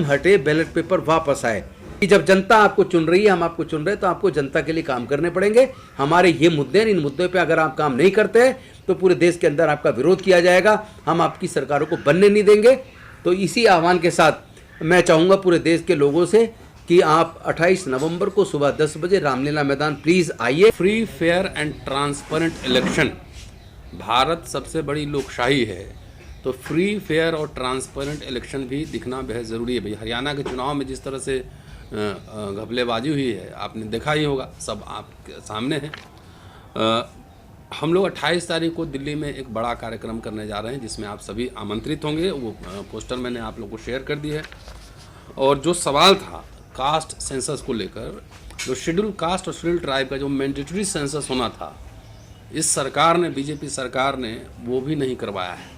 हटे, ballot paper वापस आए। कि जब जनता आपको चुन रही है, हम आपको चुन रहे हैं, तो आपको जनता के लिए काम करने पड़ेंगे। हमारे ये मुद्दे हैं, इन मुद्दों पे अगर आप काम नहीं करते हैं तो पूरे देश के अंदर आपका विरोध किया जाएगा। हम आपकी सरकारों को बनने नहीं देंगे। तो इसी आह्वान के साथ मैं चाहूँगा पूरे देश के लोगों से कि आप 28 नवंबर को सुबह 10 बजे रामलीला मैदान प्लीज़ आइए। Free, fair and transparent election, Bharat सबसे बड़ी लोकशाही है, तो फ्री, फेयर और ट्रांसपेरेंट इलेक्शन भी दिखना बेहद ज़रूरी है। भाई हरियाणा के चुनाव में जिस तरह से घपलेबाजी हुई है, आपने देखा ही होगा, सब आपके सामने है। हम लोग 28 तारीख को दिल्ली में एक बड़ा कार्यक्रम करने जा रहे हैं, जिसमें आप सभी आमंत्रित होंगे। वो पोस्टर मैंने आप लोग को शेयर कर दी है। और जो सवाल था कास्ट सेंसस को लेकर, जो शेड्यूल कास्ट और शेड्यूल ट्राइब का जो मैंडेटरी सेंसस होना था, इस सरकार ने, बीजेपी सरकार ने वो भी नहीं करवाया है।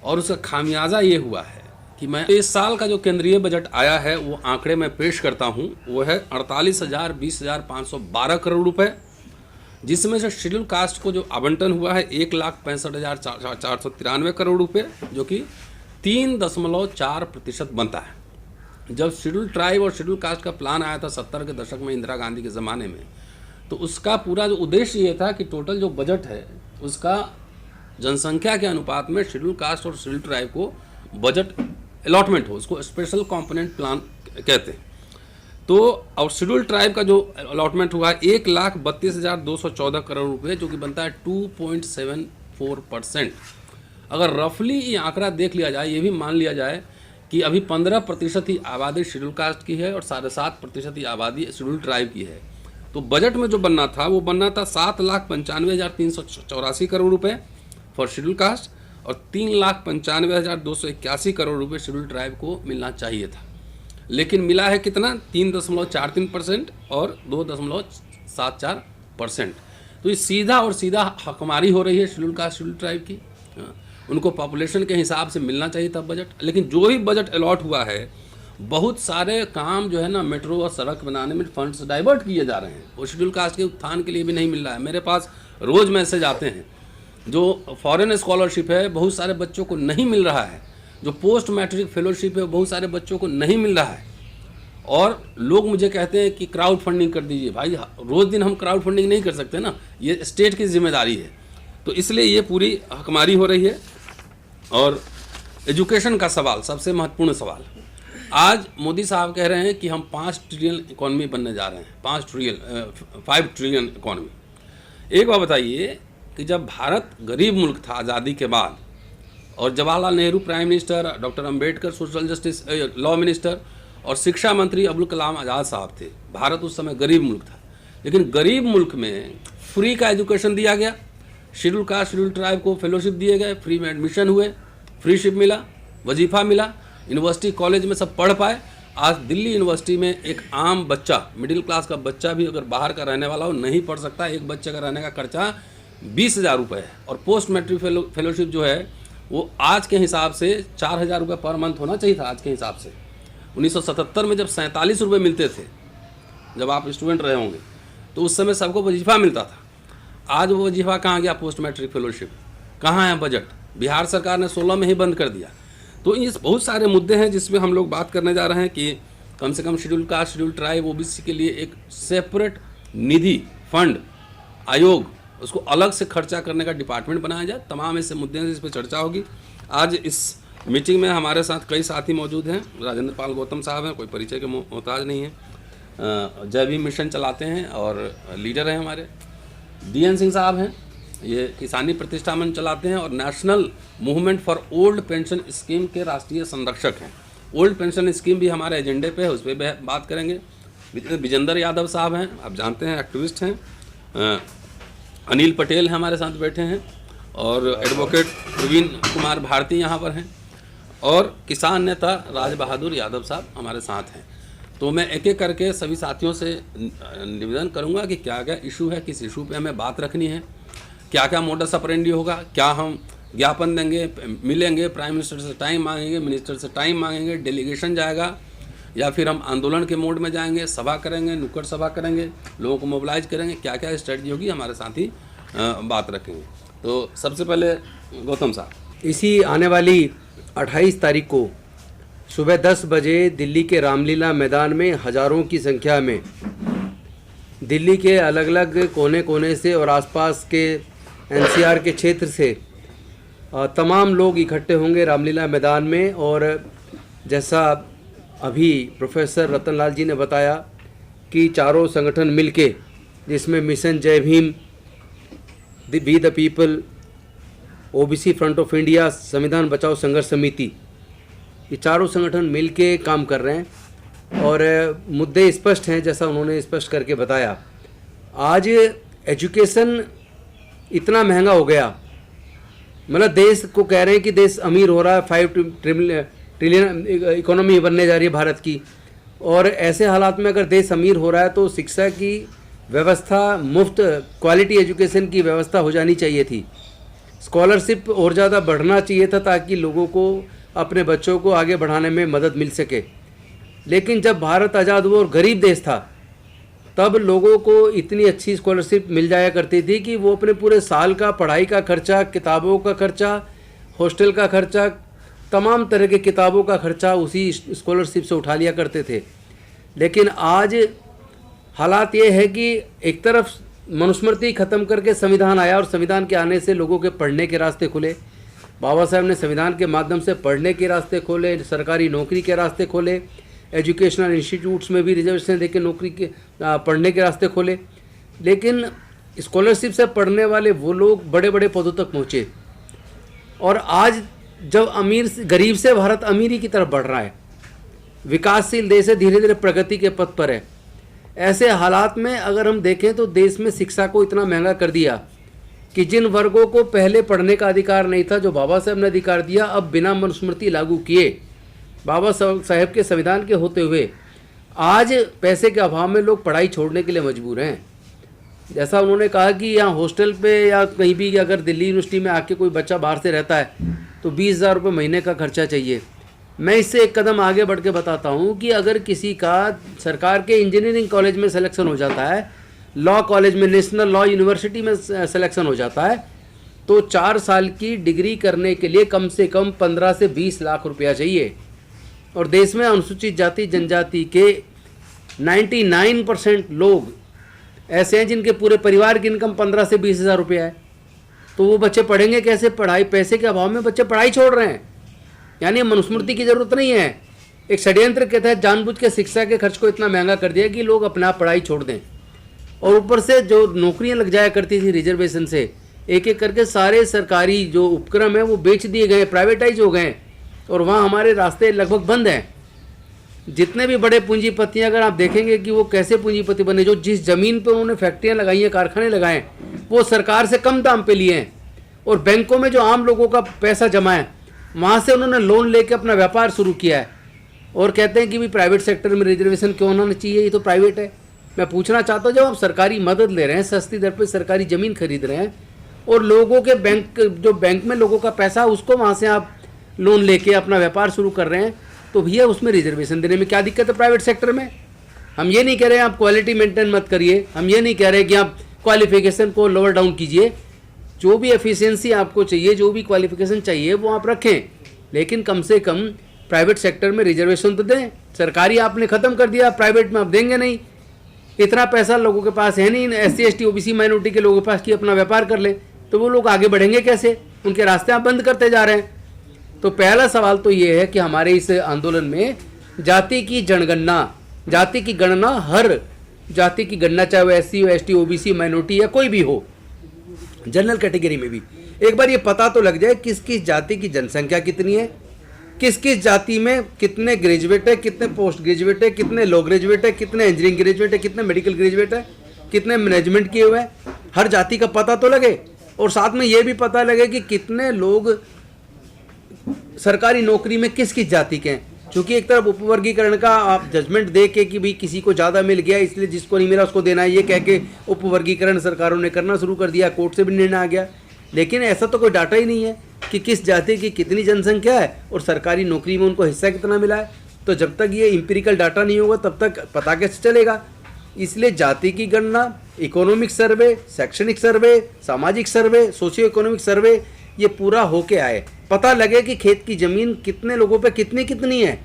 और उसका खामियाजा ये हुआ है कि मैं इस साल का जो केंद्रीय बजट आया है, वो आंकड़े में पेश करता हूँ, वो है 48,20,512 करोड़ रुपए, जिसमें से शेड्यूल कास्ट को जो आवंटन हुआ है 1,65,493 करोड़ रुपए, जो कि 3.4% बनता है। जब शेड्यूल ट्राइब और शेड्यूल कास्ट का प्लान आया था 70 के दशक में इंदिरा गांधी के ज़माने में, तो उसका पूरा जो उद्देश्य ये था कि टोटल जो बजट है उसका जनसंख्या के अनुपात में शेड्यूल कास्ट और शेड्यूल ट्राइब को बजट अलॉटमेंट हो, उसको स्पेशल कंपोनेंट प्लान कहते हैं। तो और शेड्यूल ट्राइब का जो अलॉटमेंट हुआ है 1,32,214 करोड़ रुपए, जो कि बनता है 2.74%। अगर रफली ये आंकड़ा देख लिया जाए, ये भी मान लिया जाए कि अभी 15% ही आबादी शेड्यूल कास्ट की है और 7.5% ही आबादी शेड्यूल ट्राइब की है, तो बजट में जो बनना था वो बनना था 7,95,384 करोड़ रुपए फॉर शेड्यूल कास्ट और 3,95,281 करोड़ रुपए शेड्यूल ट्राइब को मिलना चाहिए था। लेकिन मिला है कितना? 3.43% और 2.74%। तो ये सीधा और सीधा हकमारी हो रही है शेड्यूल कास्ट शेड्यूल ट्राइब की। उनको पॉपुलेशन के हिसाब से मिलना चाहिए था बजट, लेकिन जो भी बजट अलॉट हुआ है, बहुत सारे काम जो है ना, मेट्रो और सड़क बनाने में फंड्स डाइवर्ट किए जा रहे हैं, वो शेड्यूल कास्ट के उत्थान के लिए भी नहीं मिल रहा है। मेरे पास रोज़ मैसेज आते हैं, जो फॉरेन स्कॉलरशिप है बहुत सारे बच्चों को नहीं मिल रहा है, जो पोस्ट मैट्रिक फेलोशिप है बहुत सारे बच्चों को नहीं मिल रहा है। और लोग मुझे कहते हैं कि क्राउड फंडिंग कर दीजिए। भाई रोज़ दिन हम क्राउड फंडिंग नहीं कर सकते ना, ये स्टेट की जिम्मेदारी है। तो इसलिए ये पूरी हकमारी हो रही है। और एजुकेशन का सवाल सबसे महत्वपूर्ण सवाल, आज मोदी साहब कह रहे हैं कि हम 5 ट्रिलियन इकॉनमी बनने जा रहे हैं, 5 ट्रिलियन इकॉनमी। एक बात बताइए कि जब भारत गरीब मुल्क था आज़ादी के बाद, और Jawaharlal Nehru prime minister, doctor Ambedkar social justice law minister और शिक्षा मंत्री अब्दुल कलाम आज़ाद साहब थे, भारत उस समय गरीब मुल्क था। लेकिन गरीब मुल्क में फ्री का एजुकेशन दिया गया, शेड्यूल कास्ट शेड्यूल ट्राइब को फेलोशिप दिए गए, फ्री में एडमिशन हुए, फ्रीशिप मिला, वजीफ़ा मिला, यूनिवर्सिटी कॉलेज में सब पढ़ पाए। आज दिल्ली यूनिवर्सिटी में एक आम बच्चा, मिडिल क्लास का बच्चा भी अगर बाहर का रहने वाला हो नहीं पढ़ सकता। एक बच्चे का रहने का खर्चा 20,000 रुपये है। और पोस्ट मैट्रिक फेलोशिप जो है वो आज के हिसाब से 4,000 रुपये पर मंथ होना चाहिए था आज के हिसाब से। 1977 में जब 47 रुपये मिलते थे, जब आप स्टूडेंट रहे होंगे, तो उस समय सबको वजीफ़ा मिलता था। आज वो वजीफ़ा कहाँ गया? पोस्ट मैट्रिक फेलोशिप कहाँ है? बजट बिहार सरकार ने 16 में ही बंद कर दिया। तो ये बहुत सारे मुद्दे हैं जिसमें हम लोग बात करने जा रहे हैं कि कम से कम schedule caste schedule tribe OBC के लिए एक सेपरेट निधि, फंड, आयोग, उसको अलग से खर्चा करने का डिपार्टमेंट बनाया जाए। तमाम ऐसे मुद्दे हैं जिस पर चर्चा होगी। आज इस मीटिंग में हमारे साथ कई साथी मौजूद हैं। राजेंद्र पाल गौतम साहब हैं, कोई परिचय के मोहताज नहीं है, जय भीम मिशन चलाते हैं और लीडर हैं हमारे। DN सिंह साहब हैं, ये किसानी प्रतिष्ठान चलाते हैं और national movement for old pension scheme के राष्ट्रीय संरक्षक हैं। ओल्ड पेंशन स्कीम भी हमारे एजेंडे पे है, उस पर बात करेंगे। विजेंद्र यादव साहब हैं, आप जानते हैं, एक्टिविस्ट हैं। अनिल पटेल हमारे साथ बैठे हैं और एडवोकेट प्रवीण कुमार भारती यहाँ पर हैं, और किसान नेता राज बहादुर यादव साहब हमारे साथ हैं। तो मैं एक एक करके सभी साथियों से निवेदन करूंगा कि क्या क्या इशू है, किस इशू पे हमें बात रखनी है, क्या क्या मोडस ऑपरेंडी होगा, क्या हम ज्ञापन देंगे, मिलेंगे, प्राइम मिनिस्टर से टाइम मांगेंगे, मिनिस्टर से टाइम मांगेंगे, डेलीगेशन जाएगा, या फिर हम आंदोलन के मोड में जाएंगे, सभा करेंगे, नुक्कड़ सभा करेंगे, लोगों को मोबिलाइज करेंगे, क्या क्या स्ट्रेटजी होगी, हमारे साथी बात रखेंगे। तो सबसे पहले गौतम साहब, इसी आने वाली 28 तारीख को सुबह 10 बजे दिल्ली के रामलीला मैदान में हजारों की संख्या में दिल्ली के अलग अलग कोने कोने से और आसपास के एनसीआर के क्षेत्र से तमाम लोग इकट्ठे होंगे रामलीला मैदान में। और जैसा अभी प्रोफेसर रतनलाल जी ने बताया कि चारों संगठन मिलके, जिसमें mission Jai Bhim, we the people, OBC front of India, संविधान बचाओ संघर्ष समिति, ये चारों संगठन मिलके काम कर रहे हैं। और मुद्दे स्पष्ट हैं, जैसा उन्होंने स्पष्ट करके बताया। आज एजुकेशन इतना महंगा हो गया, मतलब देश को कह रहे हैं कि देश अमीर हो रहा है, 5 ट्रिलियन इकोनॉमी बनने जा रही है भारत की। और ऐसे हालात में अगर देश अमीर हो रहा है तो शिक्षा की व्यवस्था, मुफ्त क्वालिटी एजुकेशन की व्यवस्था हो जानी चाहिए थी। स्कॉलरशिप और ज़्यादा बढ़ना चाहिए था ताकि लोगों को, अपने बच्चों को आगे बढ़ाने में मदद मिल सके। लेकिन जब भारत आज़ाद हुआ और गरीब देश था, तब लोगों को इतनी अच्छी स्कॉलरशिप मिल जाया करती थी कि वो अपने पूरे साल का पढ़ाई का खर्चा, किताबों का खर्चा, हॉस्टल का खर्चा, तमाम तरह के किताबों का खर्चा उसी स्कॉलरशिप से उठा लिया करते थे। लेकिन आज हालात ये है कि एक तरफ मनुस्मृति ख़त्म करके संविधान आया और संविधान के आने से लोगों के पढ़ने के रास्ते खुले। बाबा साहब ने संविधान के माध्यम से पढ़ने के रास्ते खोले, सरकारी नौकरी के रास्ते खोले, एजुकेशनल इंस्टीट्यूट्स में भी रिजर्वेशन देके नौकरी के पढ़ने के रास्ते खोले। लेकिन स्कॉलरशिप से पढ़ने वाले वो लोग बड़े बड़े पदों तक पहुँचे। और आज जब गरीब से भारत अमीरी की तरफ बढ़ रहा है, विकासशील देश है, धीरे धीरे प्रगति के पथ पर है, ऐसे हालात में अगर हम देखें तो देश में शिक्षा को इतना महंगा कर दिया कि जिन वर्गों को पहले पढ़ने का अधिकार नहीं था, जो बाबा साहब ने अधिकार दिया, अब बिना मनुस्मृति लागू किए, बाबा साहब के संविधान के होते हुए, आज पैसे के अभाव में लोग पढ़ाई छोड़ने के लिए मजबूर हैं। जैसा उन्होंने कहा कि यहाँ हॉस्टल पे या कहीं भी अगर दिल्ली यूनिवर्सिटी में आके कोई बच्चा बाहर से रहता है तो 20,000 रुपये महीने का खर्चा चाहिए। मैं इससे एक कदम आगे बढ़ के बताता हूँ कि अगर किसी का सरकार के इंजीनियरिंग कॉलेज में सिलेक्शन हो जाता है, लॉ कॉलेज में, नेशनल लॉ यूनिवर्सिटी में सिलेक्शन हो जाता है, तो 4 साल की डिग्री करने के लिए कम से कम 15 से 20 लाख रुपया चाहिए। और देश में अनुसूचित जाति जनजाति के 99% लोग ऐसे हैं जिनके पूरे परिवार की इनकम 15 से 20 हज़ार रुपया है। तो वो बच्चे पढ़ेंगे कैसे? पढ़ाई, पैसे के अभाव में बच्चे पढ़ाई छोड़ रहे हैं। यानी मनुस्मृति की ज़रूरत नहीं है, एक षड्यंत्र के तहत जानबूझ के शिक्षा के खर्च को इतना महंगा कर दिया कि लोग अपना पढ़ाई छोड़ दें। और ऊपर से जो नौकरियां लग जाया करती थी रिजर्वेशन से, एक एक करके सारे सरकारी जो उपक्रम है वो बेच दिए गए, प्राइवेटाइज हो गए, और वहाँ हमारे रास्ते लगभग बंद हैं। जितने भी बड़े पूंजीपति हैं, अगर आप देखेंगे कि वो कैसे पूंजीपति बने, जो जिस ज़मीन पर उन्होंने फैक्ट्रियाँ लगाई हैं, कारखाने लगाए हैं, वो सरकार से कम दाम पे लिए हैं। और बैंकों में जो आम लोगों का पैसा जमा है, वहाँ से उन्होंने लोन लेके अपना व्यापार शुरू किया है। और कहते हैं कि भी प्राइवेट सेक्टर में रिजर्वेशन क्यों होना चाहिए, ये तो प्राइवेट है। मैं पूछना चाहता हूँ, जब आप सरकारी मदद ले रहे हैं, सस्ती दर पर सरकारी ज़मीन खरीद रहे हैं, और लोगों के बैंक में लोगों का पैसा, उसको वहाँ से आप लोन लेके अपना व्यापार शुरू कर रहे हैं, तो भैया उसमें रिजर्वेशन देने में क्या दिक्कत है प्राइवेट सेक्टर में? हम ये नहीं कह रहे हैं आप क्वालिटी मेंटेन मत करिए, हम ये नहीं कह रहे कि आप क्वालिफिकेशन को लोअर डाउन कीजिए। जो भी एफिशिएंसी आपको चाहिए, जो भी क्वालिफिकेशन चाहिए, वो आप रखें, लेकिन कम से कम प्राइवेट सेक्टर में रिजर्वेशन तो दें। सरकारी आपने ख़त्म कर दिया, प्राइवेट में आप देंगे नहीं। इतना पैसा लोगों के पास है नहीं, SC ST OBC माइनॉरिटी के लोगों के पास, कि अपना व्यापार कर लें, तो वो लोग आगे बढ़ेंगे कैसे? उनके रास्ते आप बंद करते जा रहे हैं। तो पहला सवाल तो ये है कि हमारे इस आंदोलन में जाति की जनगणना, जाति की गणना, हर जाति की गणना, चाहे वो SC हो, ST OBC माइनॉरिटी या कोई भी हो, जनरल कैटेगरी में भी, एक बार ये पता तो लग जाए किस किस जाति की जनसंख्या कितनी है, किस किस जाति में कितने ग्रेजुएट है, कितने पोस्ट ग्रेजुएट है, कितने लो ग्रेजुएट है, कितने इंजीनियरिंग ग्रेजुएट है, कितने मेडिकल ग्रेजुएट है, कितने मैनेजमेंट किए हुए हैं। हर जाति का पता तो लगे, और साथ में ये भी पता लगे कि कितने लोग सरकारी नौकरी में किस किस जाति के हैं। क्योंकि एक तरफ उपवर्गीकरण का आप जजमेंट दे के कि भाई किसी को ज़्यादा मिल गया इसलिए जिसको नहीं मिला उसको देना है, ये कह के उपवर्गीकरण सरकारों ने करना शुरू कर दिया, कोर्ट से भी निर्णय आ गया। लेकिन ऐसा तो कोई डाटा ही नहीं है कि किस जाति की कितनी जनसंख्या है और सरकारी नौकरी में उनको हिस्सा कितना मिला है। तो जब तक ये इम्पिरिकल डाटा नहीं होगा तब तक पता कैसे चलेगा? इसलिए जाति की गणना, इकोनॉमिक सर्वे, शैक्षणिक सर्वे, सामाजिक सर्वे, सोशियो इकोनॉमिक सर्वे, ये पूरा होके आए, पता लगे कि खेत की ज़मीन कितने लोगों पे कितनी कितनी है,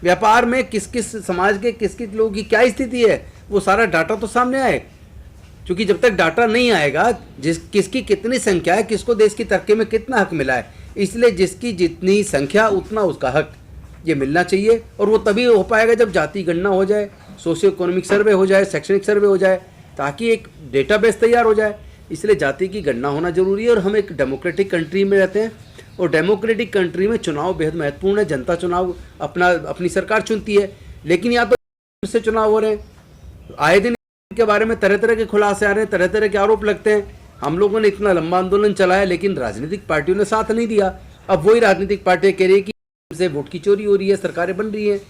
व्यापार में किस किस समाज के किस किस लोगों की क्या स्थिति है, वो सारा डाटा तो सामने आए। क्योंकि जब तक डाटा नहीं आएगा, किसकी कितनी संख्या है, किसको देश की तरक्की में कितना हक मिला है, इसलिए जिसकी जितनी संख्या उतना उसका हक ये मिलना चाहिए। और वो तभी हो पाएगा जब जाति गणना हो जाए, सोशियो इकोनॉमिक सर्वे हो जाए, शैक्षणिक सर्वे हो जाए, ताकि एक डेटाबेस तैयार हो जाए। इसलिए जाति की गणना होना जरूरी है। और हम एक डेमोक्रेटिक कंट्री में रहते हैं, और डेमोक्रेटिक कंट्री में चुनाव बेहद महत्वपूर्ण है। जनता चुनाव अपनी सरकार चुनती है, लेकिन यहाँ तो से चुनाव हो रहे हैं, आए दिन के बारे में तरह तरह के खुलासे आ रहे हैं, तरह तरह के आरोप लगते हैं। हम लोगों ने इतना लंबा आंदोलन चलाया, लेकिन राजनीतिक पार्टियों ने साथ नहीं दिया। अब वही राजनीतिक पार्टियां कह रही है कि से वोट की चोरी हो रही है, सरकारें बन रही हैं।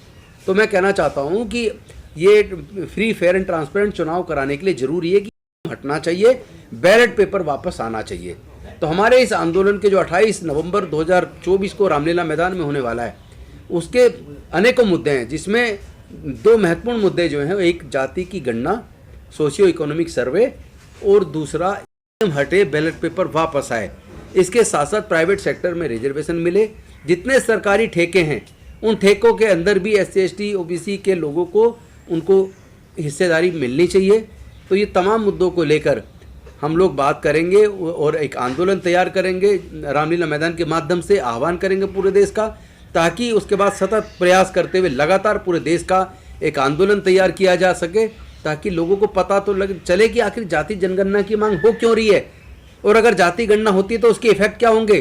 तो मैं कहना चाहता हूं कि ये फ्री फेयर एंड ट्रांसपेरेंट चुनाव कराने के लिए जरूरी है कि हटना चाहिए, बैलेट पेपर वापस आना चाहिए। तो हमारे इस आंदोलन के जो 28 नवंबर 2024 को रामलीला मैदान में होने वाला है, उसके अनेकों मुद्दे हैं, जिसमें दो महत्वपूर्ण मुद्दे जो हैं, एक जाति की गणना, सोशियो इकोनॉमिक सर्वे, और दूसरा हटे, बैलेट पेपर वापस आए। इसके साथ साथ प्राइवेट सेक्टर में रिजर्वेशन मिले। जितने सरकारी ठेके हैं, उन ठेकों के अंदर भी SC ST OBC के लोगों को उनको हिस्सेदारी मिलनी चाहिए। तो ये तमाम मुद्दों को लेकर हम लोग बात करेंगे और एक आंदोलन तैयार करेंगे, रामलीला मैदान के माध्यम से आह्वान करेंगे पूरे देश का, ताकि उसके बाद सतत प्रयास करते हुए लगातार पूरे देश का एक आंदोलन तैयार किया जा सके, ताकि लोगों को पता तो चले कि आखिर जाति जनगणना की मांग हो क्यों रही है, और अगर जाति गणना होती है तो उसके इफेक्ट क्या होंगे,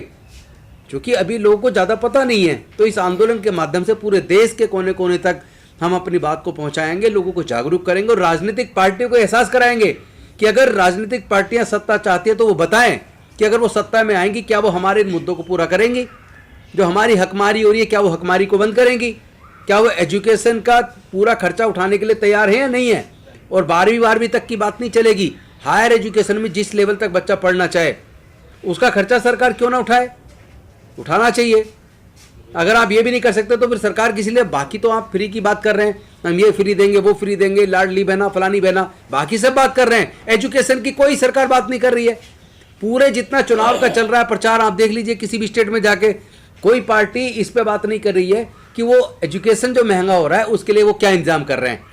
क्योंकि अभी लोगों को ज़्यादा पता नहीं है। तो इस आंदोलन के माध्यम से पूरे देश के कोने कोने तक हम अपनी बात को पहुंचाएंगे, लोगों को जागरूक करेंगे, और राजनीतिक पार्टियों को एहसास कराएंगे कि अगर राजनीतिक पार्टियां सत्ता चाहती है तो वो बताएं कि अगर वो सत्ता में आएंगी, क्या वो हमारे इन मुद्दों को पूरा करेंगी। जो हमारी हकमारी हो रही है, क्या वो हकमारी को बंद करेंगी, क्या वो एजुकेशन का पूरा खर्चा उठाने के लिए तैयार है या नहीं है। और 12वीं तक की बात नहीं चलेगी, हायर एजुकेशन में जिस लेवल तक बच्चा पढ़ना चाहे उसका खर्चा सरकार क्यों ना उठाए, उठाना चाहिए। अगर आप ये भी नहीं कर सकते तो फिर सरकार किसी लिए, बाकी तो आप फ्री की बात कर रहे हैं, हम ये फ्री देंगे, वो फ्री देंगे, लाडली बहना, फलानी बहना, बाकी सब बात कर रहे हैं। एजुकेशन की कोई सरकार बात नहीं कर रही है। पूरे जितना चुनाव का चल रहा है प्रचार, आप देख लीजिए किसी भी स्टेट में जाके, कोई पार्टी इस पे बात नहीं कर रही है कि वो एजुकेशन जो महंगा हो रहा है उसके लिए वो क्या इंतजाम कर रहे हैं।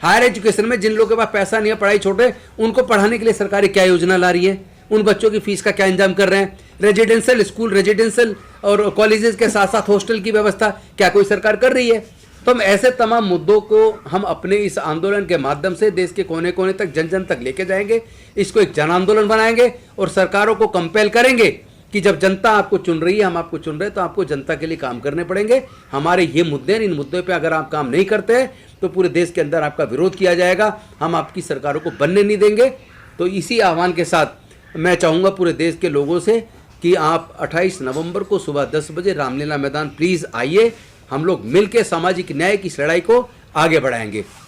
हायर एजुकेशन में जिन लोगों के पास पैसा नहीं है, पढ़ाई छोटे, उनको पढ़ाने के लिए सरकारें क्या योजना ला रही है, उन बच्चों की फीस का क्या इंतजाम कर रहे हैं। रेजिडेंशियल स्कूल, रेजिडेंशियल और कॉलेजेस के साथ साथ हॉस्टल की व्यवस्था क्या कोई सरकार कर रही है। तो हम ऐसे तमाम मुद्दों को हम अपने इस आंदोलन के माध्यम से देश के कोने कोने तक, जन जन तक लेके जाएंगे। इसको एक जन आंदोलन बनाएंगे और सरकारों को कंपेल करेंगे कि जब जनता आपको चुन रही है, हम आपको चुन रहे हैं, तो आपको जनता के लिए काम करने पड़ेंगे। हमारे ये मुद्दे हैं, इन मुद्दों पे अगर आप काम नहीं करते हैं तो पूरे देश के अंदर आपका विरोध किया जाएगा, हम आपकी सरकारों को बनने नहीं देंगे। तो इसी आह्वान के साथ मैं चाहूँगा पूरे देश के लोगों से कि आप 28 नवंबर को सुबह 10 बजे रामलीला मैदान प्लीज़ आइए। हम लोग मिलकर सामाजिक न्याय की इस लड़ाई को आगे बढ़ाएंगे।